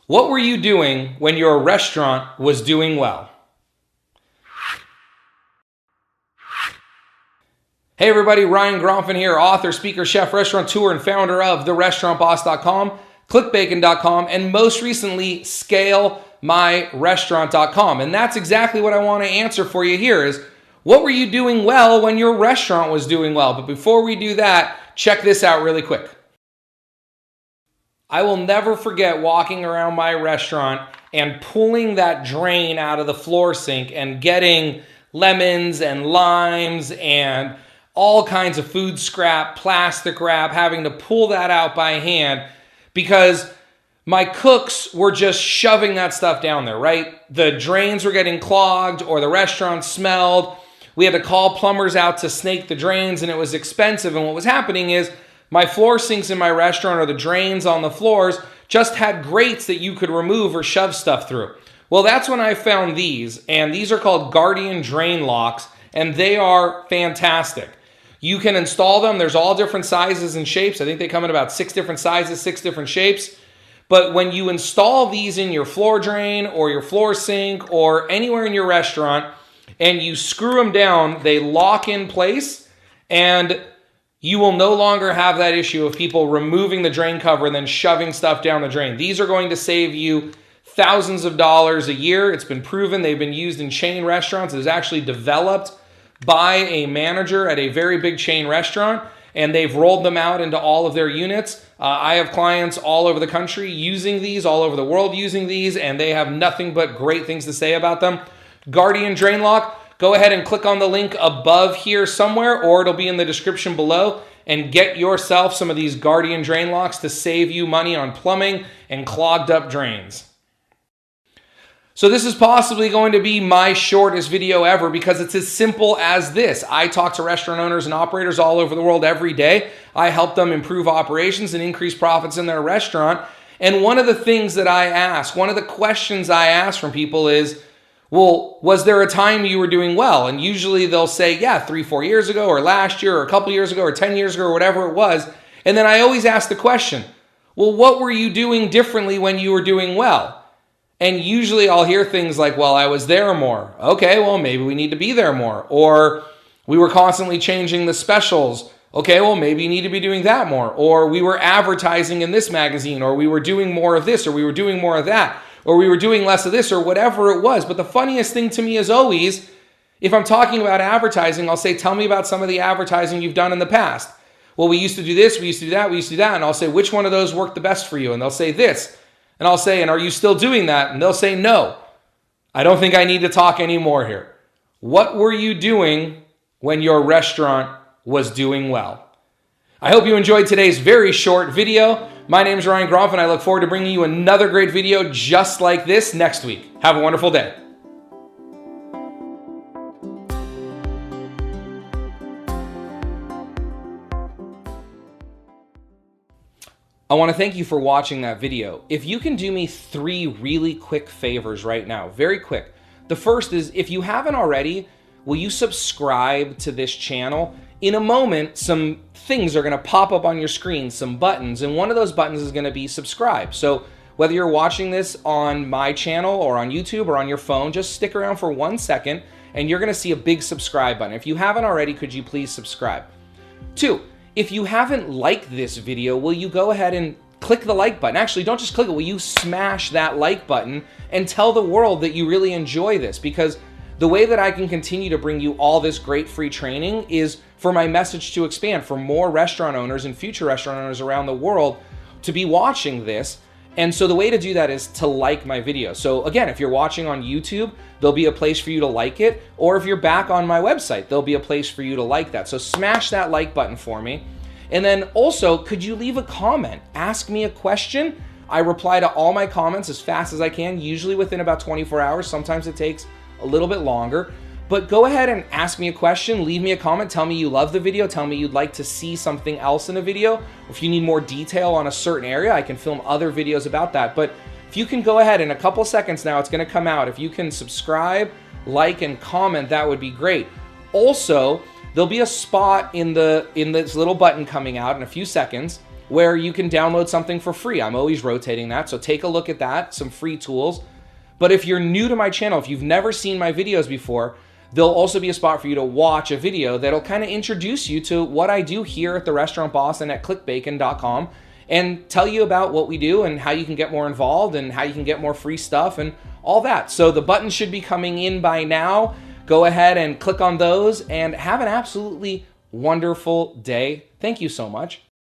What were you doing when your restaurant was doing well? Hey everybody, Ryan Gronfin here, author, speaker, chef, restaurateur, and founder of TheRestaurantBoss.com, ClickBacon.com, and most recently, ScaleMyRestaurant.com. And that's exactly what I want to answer for you here is, what were you doing well when your restaurant was doing well? But before we do that, check this out really quick. I will never forget walking around my restaurant and pulling that drain out of the floor sink and getting lemons and limes and all kinds of food scrap, plastic wrap, having to pull that out by hand because my cooks were just shoving that stuff down there, right? The drains were getting clogged or the restaurant smelled. We had to call plumbers out to snake the drains and it was expensive. And what was happening is my floor sinks in my restaurant or the drains on the floors just had grates that you could remove or shove stuff through. Well, that's when I found these, and these are called Guardian Drain Locks, and they are fantastic. You can install them. There's all different sizes and shapes. I think they come in about 6 different sizes, 6 different shapes. But when you install these in your floor drain or your floor sink or anywhere in your restaurant and you screw them down, they lock in place and you will no longer have that issue of people removing the drain cover and then shoving stuff down the drain. These are going to save you thousands of dollars a year. It's been proven. They've been used in chain restaurants. It was actually developed by a manager at a very big chain restaurant, and they've rolled them out into all of their units. I have clients all over the country using these, all over the world using these, and they have nothing but great things to say about them. Guardian Drain Lock. Go ahead and click on the link above here somewhere, or it'll be in the description below, and get yourself some of these Guardian Drain Locks to save you money on plumbing and clogged up drains. So this is possibly going to be my shortest video ever because it's as simple as this. I talk to restaurant owners and operators all over the world every day. I help them improve operations and increase profits in their restaurant. And one of the things that I ask, one of the questions I ask from people is, well, was there a time you were doing well? And usually they'll say, yeah, 3-4 years ago or last year or a couple years ago or 10 years ago or whatever it was. And then I always ask the question, well, what were you doing differently when you were doing well? And usually I'll hear things like, well, I was there more. Okay, well, maybe we need to be there more. Or we were constantly changing the specials. Okay, well, maybe you need to be doing that more. Or we were advertising in this magazine, or we were doing more of this, or we were doing more of that, or we were doing less of this, or whatever it was. But the funniest thing to me is always, if I'm talking about advertising, I'll say, tell me about some of the advertising you've done in the past. Well, we used to do this, we used to do that, we used to do that. And I'll say, which one of those worked the best for you? And they'll say this. And I'll say, and are you still doing that? And they'll say, no. I don't think I need to talk anymore here. What were you doing when your restaurant was doing well? I hope you enjoyed today's very short video. My name is Ryan Gronfin. I look forward to bringing you another great video just like this next week. Have a wonderful day. I want to thank you for watching that video. If you can do me 3 really quick favors right now, very quick. The first is, if you haven't already, will you subscribe to this channel? In a moment, some things are going to pop up on your screen, some buttons, and one of those buttons is going to be subscribe. So whether you're watching this on my channel or on YouTube or on your phone, just stick around for 1 second and you're going to see a big subscribe button. If you haven't already, could you please subscribe? 2, if you haven't liked this video, will you go ahead and click the like button? Actually, don't just click it. Will you smash that like button and tell the world that you really enjoy this? Because the way that I can continue to bring you all this great free training is for my message to expand, for more restaurant owners and future restaurant owners around the world to be watching this. And so the way to do that is to like my video. So again, if you're watching on YouTube, there'll be a place for you to like it. Or if you're back on my website, there'll be a place for you to like that. So smash that like button for me. And then also, could you leave a comment? Ask me a question. I reply to all my comments as fast as I can, usually within about 24 hours. Sometimes it takes a little bit longer. But go ahead and ask me a question, leave me a comment, tell me you love the video, tell me you'd like to see something else in a video. If you need more detail on a certain area, I can film other videos about that. But if you can go ahead in a couple seconds now, it's gonna come out. If you can subscribe, like, and comment, that would be great. Also, there'll be a spot in this little button coming out in a few seconds where you can download something for free. I'm always rotating that, so take a look at that, some free tools. But if you're new to my channel, if you've never seen my videos before, there'll also be a spot for you to watch a video that'll kind of introduce you to what I do here at the Restaurant Boss and at clickbacon.com, and tell you about what we do and how you can get more involved and how you can get more free stuff and all that. So the buttons should be coming in by now. Go ahead and click on those and have an absolutely wonderful day. Thank you so much.